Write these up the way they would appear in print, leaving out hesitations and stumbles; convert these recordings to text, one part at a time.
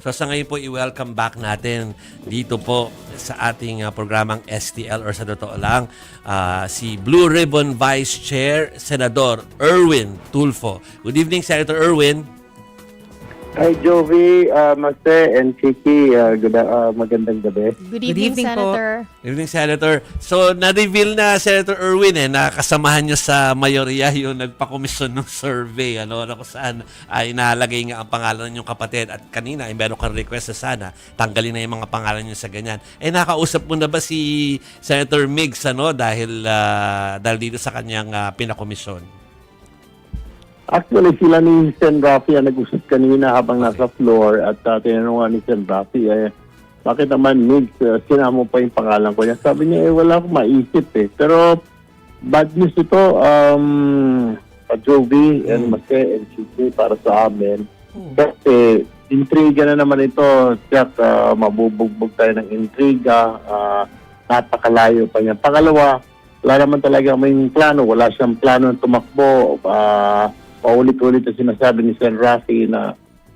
So sa ngayon po, i-welcome back natin dito po sa ating programang STL or sa totoo lang, si Blue Ribbon Vice Chair, Senador Erwin Tulfo. Good evening, Senator Erwin. Hi, Jovi, Maste, and Kiki. Magandang gabi. Good evening, Senator. Good evening, Senator. So, na-reveal na, Senator Erwin, na kasamahan nyo sa mayorya yung nagpakomisyon ng survey, na kung saan ay nakalagay nga ang pangalan ng inyong kapatid. At kanina, ay meron kang request na sana, tanggalin na yung mga pangalan nyo sa ganyan. Nakausap mo na ba si Senator Migs, dahil dito sa kanyang pinakomisyon? Actually, sila ni Sen. Rafi ang nag-usap kanina habang nasa floor at tinanong ni Sen. Rafi, bakit naman Migs, sinama pa yung pangalan ko niya. Sabi niya, wala akong maisip eh. Pero bad news ito, Jovi and Mase and Chichi para sa amin. Kasi intriga na naman ito. Jack, mabubugbog tayo ng intriga. Napakalayo pa niya. Pangalawa, wala naman talaga may plano. Wala siyang plano na tumakbo. Paulit-ulit na sinasabi ni Sen. Rafi na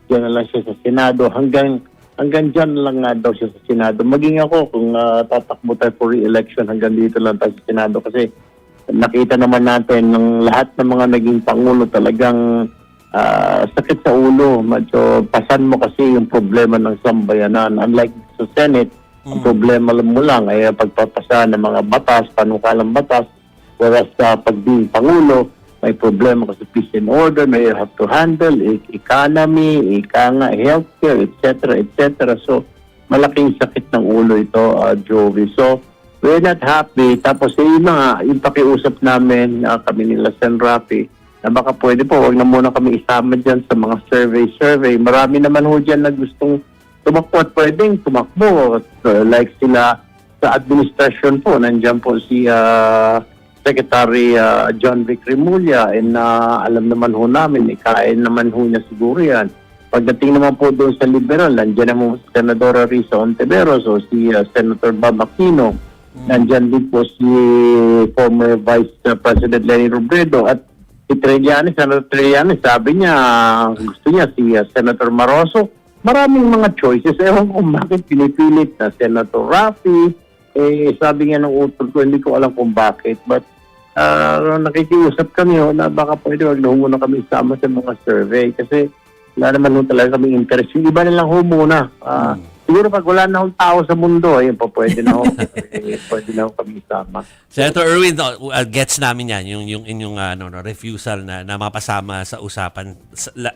diyan na lang siya sa Senado. Hanggang dyan lang nga daw siya sa Senado. Maging ako kung tatakbo tayo for re-election, hanggang dito lang tayo sa Senado. Kasi nakita naman natin ng lahat ng mga naging Pangulo talagang sakit sa ulo. Medyo pasan mo kasi yung problema ng sambayanan. Unlike sa Senate, ang problema mo lang ay pagpapasa ng mga batas, panukalang batas. Whereas sa pagding Pangulo, may problema kasi peace and order, may you have to handle economy, healthcare, etc., etc. So, malaking sakit ng ulo ito, Jovi. So, we're not happy. Tapos, yung pakiusap namin, kami nila Sen. Rafi, na baka pwede po, wag na muna kami isama dyan sa mga survey. Marami naman ho dyan na gustong tumakbo at pwedeng tumakbo. Like sila sa administrasyon po, nandyan po si Secretary John Vic Remulla, and alam naman ho namin, ikain naman ho niya siguro yan. Pagdating naman po doon sa liberal, nandiyan naman si Senadora Risa Ontiveros o si Senator Bob Aquino. Nandiyan din po si former Vice President Leni Robredo at si Trillanes, Senator Trillanes, sabi niya gusto niya si Senator Maroso. Maraming mga choices. Ewan ko bakit pinipilit na Senator Rafi. Sabi nga ng utol ko, hindi ko alam kung bakit. But nakikiusap kami na baka pwede wag na muna kami isama sa mga survey. Kasi wala naman talaga kami interest. Yung iba na lang muna. Siguro pag wala na akong tao sa mundo, ayun pa pwede na pwede na kami isama. Senator Erwin, gets namin yan, yung inyong refusal na mapasama sa usapan,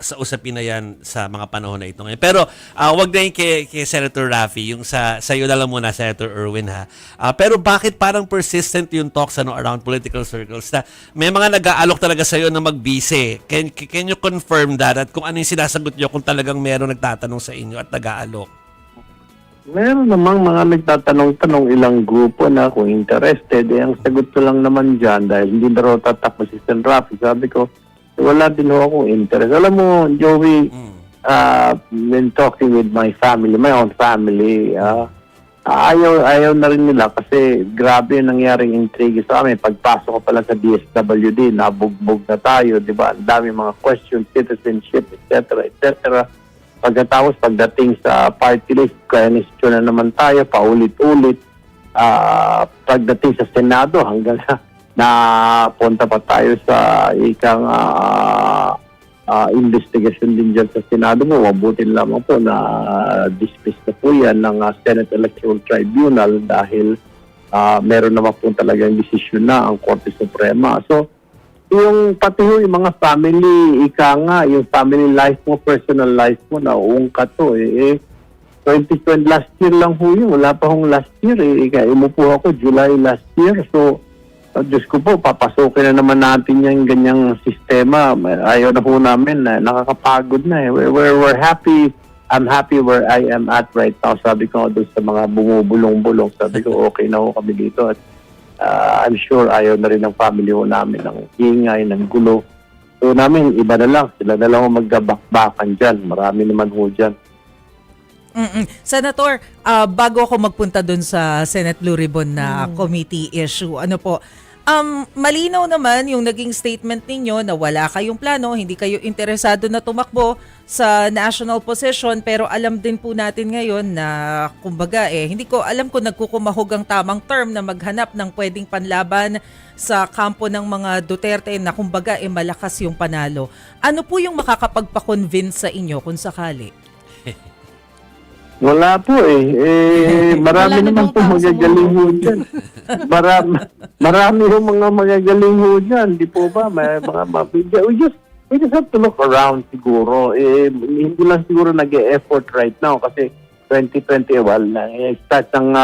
sa usapin na yan sa mga panahon na ito ngayon. Pero wag na yung kay Senator Rafi, yung sa iyo na lang muna, Senator Erwin, ha. Pero bakit parang persistent yung talks around political circles na may mga nag-aalok talaga sa iyo na magbise? Can you confirm that at kung ano yung sinasagot niyo kung talagang meron nagtatanong sa inyo at nag-aalok? Meron namang mga nagtatanong-tanong ilang grupo na kung interested. Ang sagot ko lang naman dyan dahil hindi na raw tatakbo si Sen. Rafi. Sabi ko, wala din ho akong interest. Alam mo, Joey, when talking with my family, my own family, ayaw na rin nila kasi grabe yung nangyaring intrigue sa amin. Pagpasok ko pala sa DSWD, nabugbog na tayo, di ba? Ang dami mga questions, citizenship, etc., etc. Pagkatapos, pagdating sa party list, question na naman tayo, paulit-ulit. Pagdating sa Senado, hanggang na punta pa tayo sa ikang investigation din dyan sa Senado mo. Mabutin lamang po na dismiss na po yan ng Senate Electoral Tribunal dahil meron naman po talagang desisyon na ang Korte Suprema. So, yung pati yung mga family, yung family life mo, personal life mo, nauungkat to 2020 last year lang ho yun. Wala pa hong last year umupo ako July last year. So, Diyos ko po, papasukin na naman natin yung ganyang sistema. Ayaw na po namin, nakakapagod na We're happy. I'm happy where I am at right now. Sabi ko doon sa mga bumubulong-bulong. Sabi ko, okay na ho kami dito. At I'm sure ayaw na rin ng family ho namin ng ingay, ng gulo. So namin, iba na lang. Sila na lang magbabakbakan dyan. Marami naman ho dyan. Senator, bago ako magpunta dun sa Senate Blue Ribbon na committee issue, Malinaw naman yung naging statement ninyo na wala kayong plano, hindi kayo interesado na tumakbo sa national position, pero alam din po natin ngayon na kumbaga hindi ko alam kung nagkukumahog ang tamang term na maghanap ng pwedeng panlaban sa kampo ng mga Duterte na kumbaga malakas yung panalo. Ano po yung makakapagpa-convince sa inyo kung sakali? Wala po marami Wala naman namang po tao magagaling ho dyan. Marami ho mga magagaling ho dyan. Di po ba? May mga mabigyan. We just have to look around siguro. Hindi lang siguro nag-e-effort right now kasi 2020, start ng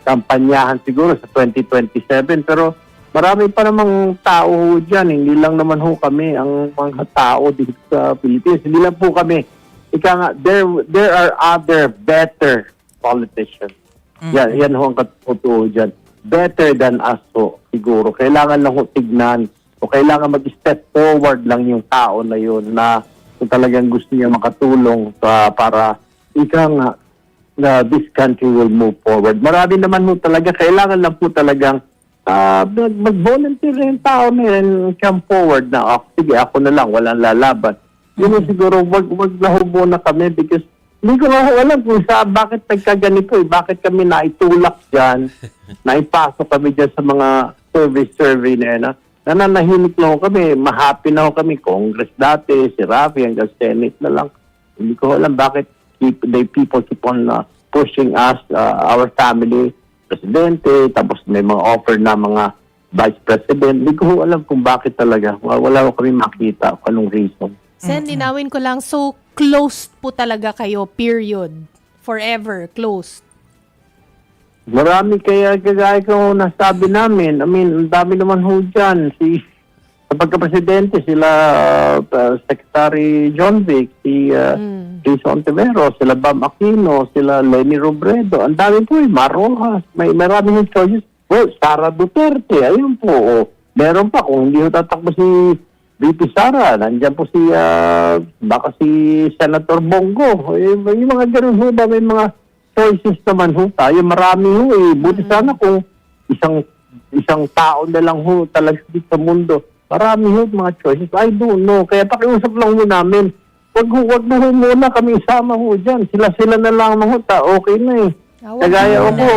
kampanyahan siguro sa 2027. Pero marami pa namang tao ho dyan. Hindi lang naman ho kami ang mga tao dito sa Pilipinas. Hindi lang po kami. Ika nga, there are other better politicians. Yan ho ang katotoo dyan. Better than us ho, siguro. Kailangan lang ho tignan o kailangan mag-step forward lang yung tao na yun na kung talagang gusto niya makatulong para ika nga na this country will move forward. Marami naman ho talaga, kailangan lang po talagang mag-volunteer yung tao na yun, come forward na, sige, ako na lang, walang lalaban. Yun siguro, wag na hubo na kami because hindi ko na alam kung bakit nagkaganito bakit kami naitulak dyan, naipasok kami dyan sa mga survey na yun. Nananahimik lang kami, mahappy na kami, Congress dati, si Rafi, hanggang Senate na lang. Hindi ko alam bakit people keep on pushing us, our family, presidente, tapos may mga offer na mga vice president. Hindi ko alam kung bakit talaga. Wala ko kami makita kung anong reason. Sen, linawin ko lang, so closed po talaga kayo, period. Forever, closed. Marami kaya ko nasabi namin. I mean, ang dami naman ho dyan. Sa pagka-presidente, sila Secretary John Vic, si Jason Ontiveros, sila Bam Aquino, sila Lenny Robredo. Ang dami po Marojas. Marami yung choices. Well, Sara Duterte, ayun po. Meron pa, kung hindi ho tatakbo si VP Sara, nandiyan po baka si Senator Bongo. Yung mga ganun ho ba, may mga choices naman ho tayo. Marami ho Buti sana kung isang tao na lang ho talaga dito sa mundo. Marami ho mga choices. I don't know. Kaya pakiusap lang ho namin. Wag na ho muna kami isama ho dyan. Sila na lang ho. Okay na Kagaya ako.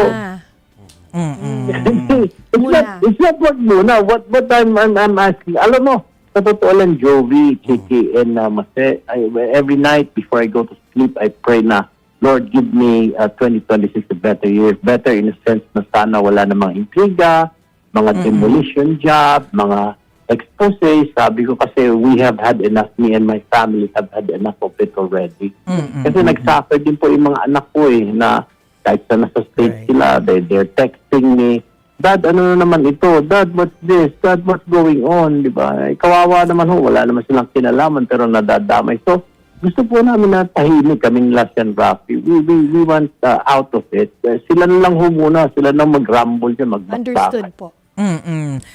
It's not wag muna. What I'm asking. Alam mo, sa totoo lang, Jovi, Chiki, and Mase, every night before I go to sleep, I pray na, Lord, give me 2026 a better year. Better in a sense na sana wala namang intriga, mga demolition job, mga expose. Sabi ko kasi we have had enough, me and my family have had enough of it already. Kasi nagsuffer din po yung mga anak ko na kahit sa nasa state sila, they're texting me, Dad, ano na naman ito? Dad, what's this? Dad, what's going on? Di ba? Kawawa naman ho. Wala naman silang kinalaman pero nadadamay. So, gusto po namin na tahimik kaming Las and Rafi. We want out of it. Sila na lang ho muna. Sila na mag-rumble dyan, Understood po.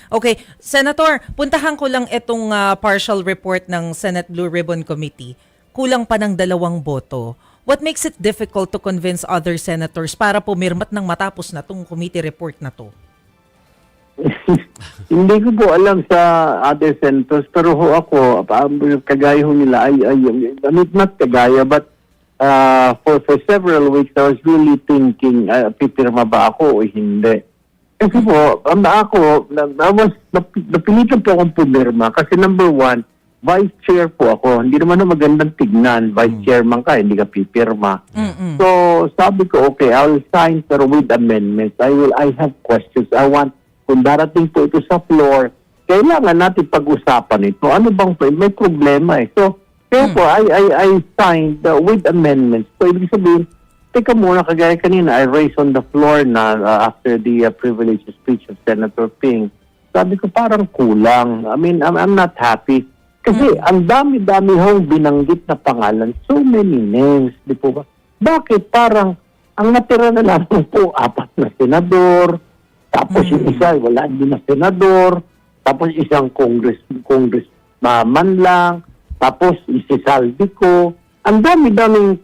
Okay. Senator, puntahan ko lang itong partial report ng Senate Blue Ribbon Committee. Kulang pa ng 2 boto. What makes it difficult to convince other senators para pumirmat ng matapos na itong committee report na to? Hindi ko po alam sa other senators, pero ho ako, kagaya ho nila, not kagaya, but for several weeks, I was really thinking, pipirma ba ako o hindi? Kasi po, napilitan po akong pumirma kasi number one, vice chair po ako. Hindi naman magandang tignan. Vice chairman ka, hindi ka pipirma. So, sabi ko, okay, I'll sign pero with amendments. I have questions. I want, kung darating po ito sa floor, kailangan natin pag-usapan ito. Ano bang may problema So, kaya po, I signed with amendments. So, ibig sabihin, teka muna, kagaya kanina, I raised on the floor na after the privilege speech of Senator Ping. Sabi ko, parang kulang. I mean, I'm not happy. Kasi ang dami-dami hong binanggit na pangalan. So many names, di po ba? Bakit parang ang natira na lang po 4 na senador, tapos yung isa wala din na senador, tapos isang congressman lang, tapos isisaldi ko. Ang dami-daming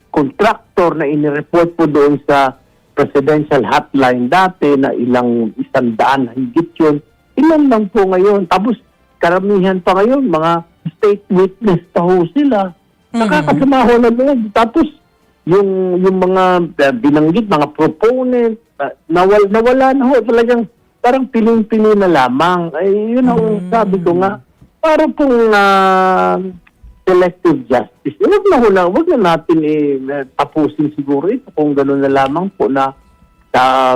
contractor na inireport po doon sa presidential hotline dati na 100 higit yun. ilan lang po ngayon. Tapos karamihan pa ngayon, mga state witness pa ho sila. Nakakasama ho na loob. Tapos yung mga binanggit, mga proponent, nawala na ho. Talagang parang piling-pili na lamang. Ay, yun ang sabi ko nga. Para pong selective justice. Wag na natin tapusin siguro ito kung gano'n na lamang po na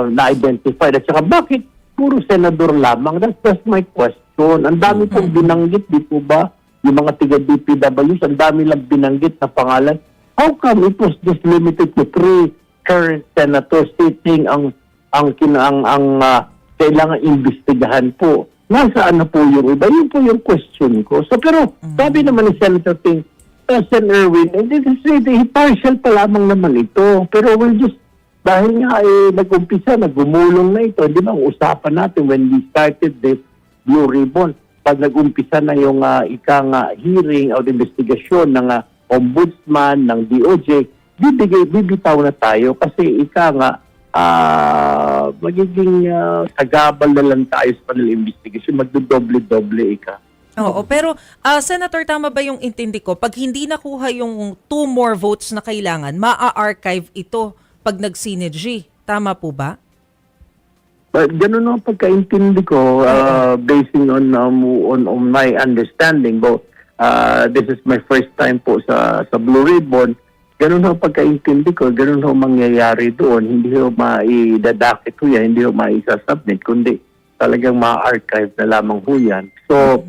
na-identify. At saka bakit puro senador lamang? That's my question. Ang dami pong binanggit, di po ba? Yung mga tiga-DPWs, ang dami lang binanggit na pangalan. How come it was just limited to 3 current senators stating ang kailangan imbestigahan po? Nasaan na po yung iba? Yun po yung question ko. So, pero sabi naman ni Senator Ting, Sen. Erwin, partial pa lamang naman ito. Pero we'll just, dahil nga nag-umpisa, nagumulong na ito. Di ba, ang usapan natin when we started this Blue Ribbon, pag nag-umpisa na yung hearing o investigasyon ng ombudsman, ng DOJ, bibitaw na tayo kasi magiging sagabal na lang tayo sa kanilang investigation. Magdodoble-doble Oo, pero Senator, tama ba yung intindi ko? Pag hindi nakuha yung 2 more votes na kailangan, maa-archive ito pag nag-synergy. Tama po ba? Ganun ang pagkaintindi ko, basing on my understanding. But this is my first time po sa Blue Ribbon. Ganun ang pagkaintindi ko, ganun ang mangyayari doon. Hindi ho maidadakit ho yan, hindi ho maisasubmit, kundi talagang ma-archive na lamang ho yan. So,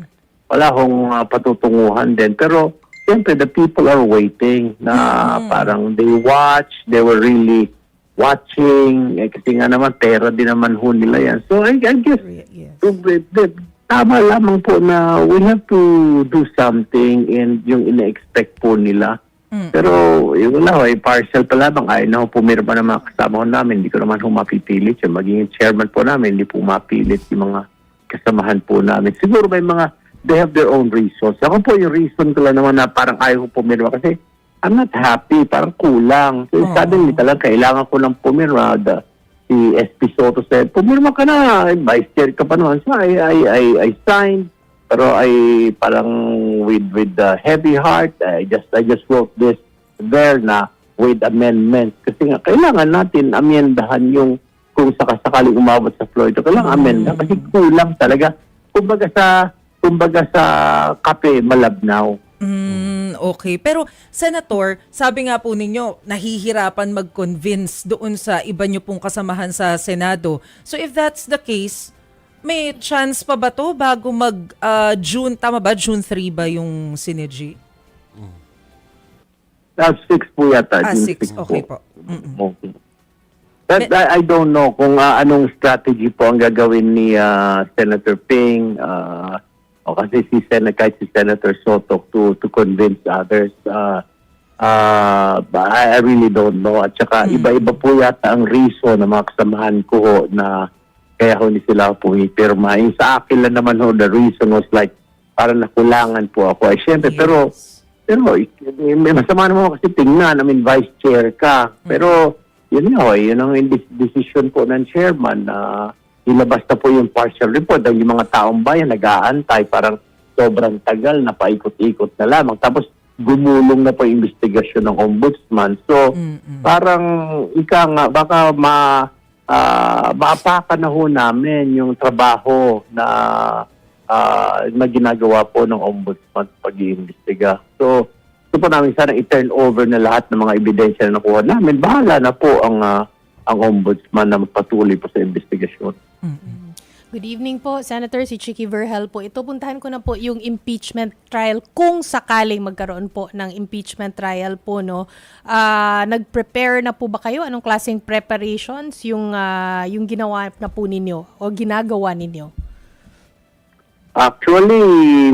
wala hong patutunguhan din. Pero, siyempre, the people are waiting na parang they were really watching, kasi nga naman, pera din naman ho nila yan. So, I guess, tama lamang po na we have to do something and yung ina-expect po nila. Pero, yung partial pa lamang, ayaw na ho pumirma ng mga kasama ho namin. Hindi ko naman ho mapipilit. Yung magiging chairman po namin, hindi po mapilit yung mga kasamahan po namin. Siguro may mga, they have their own reasons. Ako po yung reason ko lang naman na parang ayaw ho pumirma kasi I'm not happy, parang kulang. So, suddenly talaga kailangan ko ng pumirma. Si SP Soto said, pumirma ka na, vice chair ka pa naman. So I signed, pero parang with heavy heart, I just wrote this there na with amendments. Kasi nga, kailangan natin amendahan yung kung sakasakaling umabot sa floor ito. Kailangan amenda kasi kulang talaga. Kumbaga sa kape, malabnaw. Okay. Pero, Senator, sabi nga po ninyo, nahihirapan mag-convince doon sa iba nyo pong kasamahan sa Senado. So, if that's the case, may chance pa ba to bago June, tama ba? June 3 ba yung synergy? 6 po yata. 6. Okay po. Okay. But I don't know kung anong strategy po ang gagawin ni Senator Ping, kasi kahit si Senator Soto to convince others. I really don't know. At saka iba-iba po yata ang reason ng mga kasamahan ko ho, na kaya ho hindi sila pumipirma. Yung sa akin lang naman ho, the reason was like para nakulangan po ako. Siyempre, pero may masama naman kasi tingnan. Vice chair ka. Pero yun nga ho, yun ang decision po ng chairman na ilabas na po yung partial report. Yung mga taong bayan nag-aantay, parang sobrang tagal na paikot-ikot na lamang. Tapos gumulong na po yung investigasyon ng ombudsman. So parang baka maapakan na ho namin yung trabaho na ginagawa po ng ombudsman pag-iimbestiga. So po namin sana i-turn over na lahat ng mga ebidensya na nakuha namin. Bahala na po ang ombudsman na magpatuloy po sa investigasyon. Good evening po, Senator. Si Chicky Verhel po. Ito, puntahan ko na po yung impeachment trial kung sakaling magkaroon po ng impeachment trial po, no? Nag-prepare na po ba kayo? Anong klaseng preparations yung ginawa na po ninyo o ginagawa ninyo? Actually,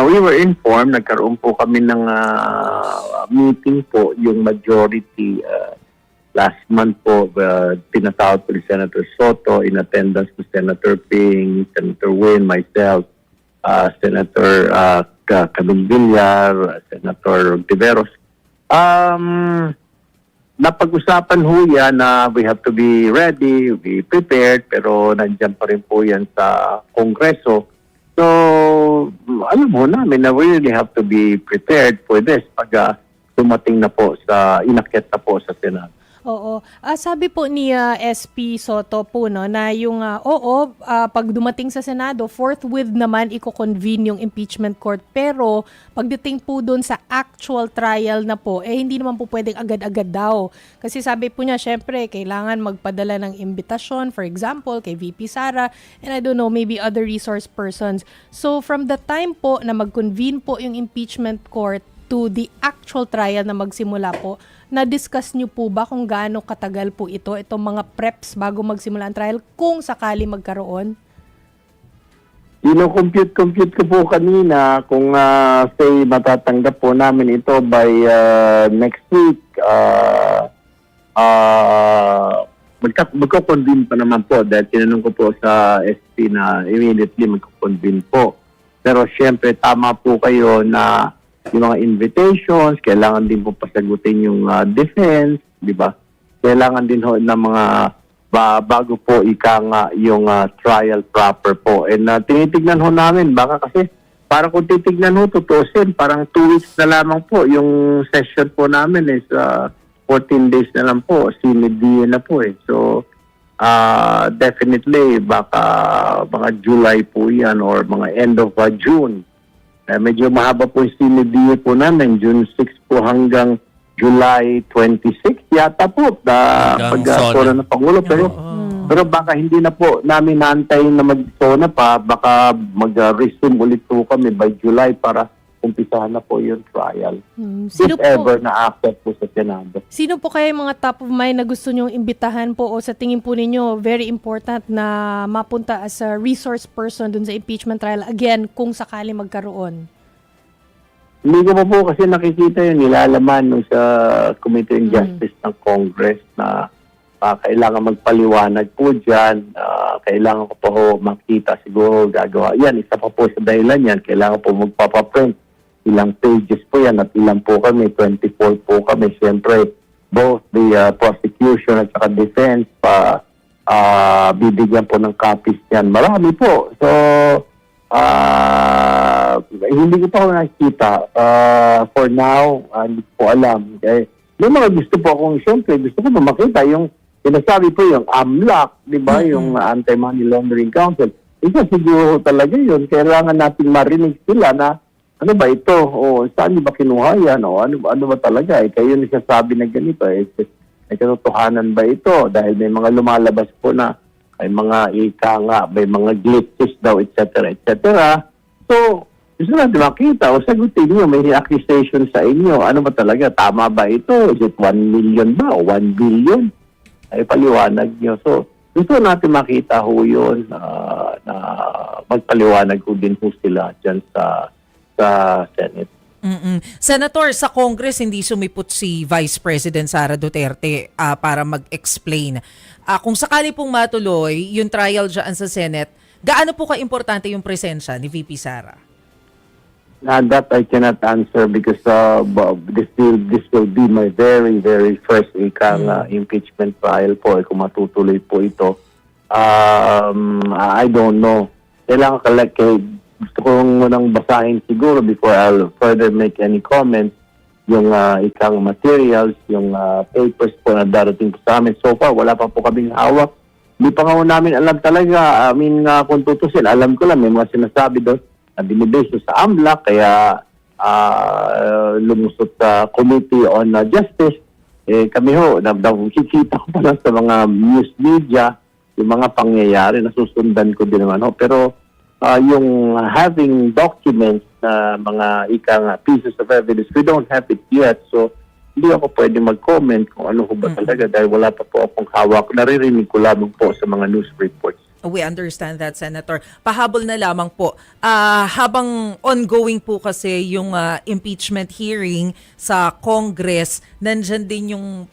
we were informed, nagkaroon po kami ng meeting po, yung majority last month po, tinatawag po ni Senator Soto in attendance to Senator Ping, Senator Win, myself, Senator Camille Villar, Senator Tiveros. napag-usapan ho yan na we have to be ready, be prepared, pero nandyan pa rin po yan sa Kongreso. So, alam mo namin na we really have to be prepared for this pag dumating na po inakyat na po sa Senado. Oo. Sabi po ni SP Soto po no na yung pag dumating sa Senado, forthwith naman i-convene yung impeachment court, pero pagdating po doon sa actual trial na po hindi naman po pwedeng agad-agad daw. Kasi sabi po niya, syempre kailangan magpadala ng imbitasyon, for example, kay VP Sara and I don't know, maybe other resource persons. So from the time po na mag-convene po yung impeachment court to the actual trial na magsimula po, na-discuss nyo po ba kung gaano katagal po itong mga preps bago magsimula ang trial kung sakali magkaroon? Compute ko po kanina kung say matatanggap po namin ito by next week. Magko-convene pa naman po dahil tinanong ko po sa SP na immediately magko-convene po. Pero syempre tama po kayo na yung mga invitations, kailangan din po pasagutin yung defense, di ba? Kailangan din ho ng mga bago po yung trial proper po. And tinitignan ho namin, baka kasi parang kung titignan ho, tutusin, parang 2 weeks na lamang po yung session po namin is 14 days na lang po, sinid na po eh. So, definitely, baka mga July po yan or mga end of June. Medyo mahaba po yung sinidyo po namin, June 6 po hanggang July 26 yata po pag-sona ng Pangulo. Pero baka hindi na po namin naantayin na mag-sona pa, baka mag-resume ulit po kami by July para umpisahan na po yung trial. If ever na-accept po sa Senado. Sino po kaya yung mga top of mind na gusto nyong imbitahan po o sa tingin po ninyo very important na mapunta as a resource person dun sa impeachment trial again kung sakali magkaroon? Hindi ko pa po kasi nakikita yung nilalaman nung sa Committee on Justice ng Congress na kailangan magpaliwanag po dyan. Kailangan ko po makita siguro gagawa. Yan, isa pa po sa dahilan yan. Kailangan po magpapaprint. Ilang pages po yan at ilang po kami, 24 po kami. Siyempre, both the prosecution at saka defense bibigyan po ng copies yan. Marami po. So, hindi ko pa ako nakikita. For now, hindi ko alam. May mga gusto po akong, siyempre, gusto ko makita yung sinasabi po yung AMLAC, di ba? Yung Anti-Money Laundering Council. Isa siguro talaga yun. Kailangan natin marinig sila na ano ba ito? O saan niyo ba kinuha yan? O ano ba talaga? Kayo nasasabi na ganito. May katotohanan ba ito? Dahil may mga lumalabas po na may mga may mga glitches daw, etc. etc. So, gusto natin makita o sagutin niyo, may accusation sa inyo. Ano ba talaga? Tama ba ito? Is it 1 million ba o 1 billion? Ay paliwanag niyo. So, gusto natin makita ho yun na magpaliwanag ko din po sila dyan sa Senate. Senator, sa Congress hindi sumipot si Vice President Sara Duterte para mag-explain. Kung sakali pong matuloy yung trial dyan sa Senate, gaano po ka-importante yung presensya ni VP Sara? That I cannot answer because this will be my very, very first impeachment trial po. Kung matutuloy po ito. I don't know. Kailangan gusto kong munang basahin siguro before I'll further make any comments yung ikang materials, yung papers po na darating po sa amin. So far, wala pa po kaming hawak. Hindi pa nga namin alam talaga. Kung tutusin, alam ko lang, may mga sinasabi doon na binibase sa AMLAC, kaya lumusot sa Committee on Justice. Kami ho, nakikita ko pa lang sa mga news media, yung mga pangyayari, nasusundan ko din naman ho. Pero yung having documents na mga pieces of evidence, we don't have it yet. So, hindi ako pwede mag-comment kung ano ba talaga dahil wala pa po akong hawak. Naririnig ko lamang po sa mga news reports. We understand that, Senator. Pahabol na lamang po. Habang ongoing po kasi yung impeachment hearing sa Congress, nandyan din yung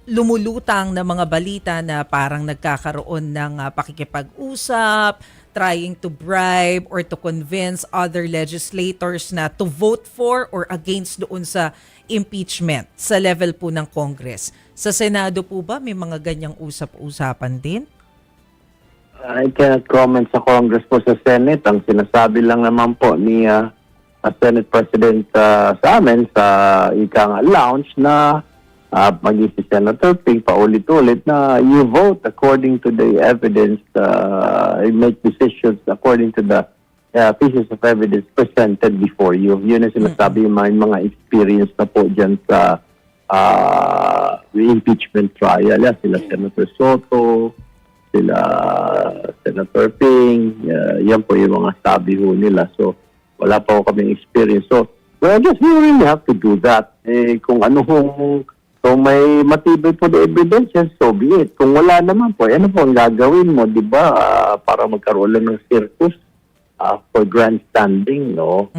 lumulutang na mga balita na parang nagkakaroon ng pakikipag-usap, trying to bribe or to convince other legislators na to vote for or against doon sa impeachment sa level po ng Congress. Sa Senado po ba may mga ganyang usap-usapan din? I cannot comment sa Congress po sa Senate. Ang sinasabi lang naman po ni Senate President sa amin sa ikang lounge na maging si Senator Ping paulit-ulit na you vote according to the evidence, you make decisions according to the pieces of evidence presented before you. Yun ang sinasabi yung mga experience na po dyan sa impeachment trial. Sila Senator Soto, sila Senator Ping, yan po yung mga sabi ho nila. So, wala pa ho kaming experience. So, well, I guess we really have to do that. Kung may matibay po the evidence, so be it. Kung wala naman po, ano po ang gagawin mo, di ba? Para magkaroon lang ng circus for grandstanding, no?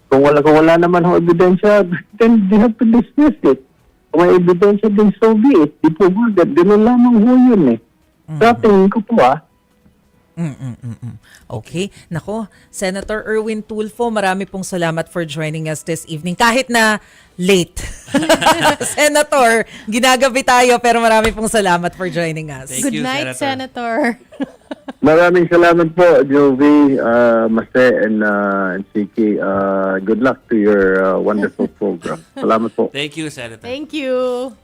Kung wala naman ho ebidensya, then they have to dismiss it. Kung may ebidensya, then so be it. Di po ba, ganun lamang ho yun Sa tingin ko po Okay. Nako, Senator Erwin Tulfo, marami pong salamat for joining us this evening. Kahit na late. Senator, ginagabi tayo pero marami pong salamat for joining us. Thank Good you, night, Senator. Senator. Maraming salamat po, Jovi, Mase, and Siki. Good luck to your wonderful program. Salamat po. Thank you, Senator. Thank you.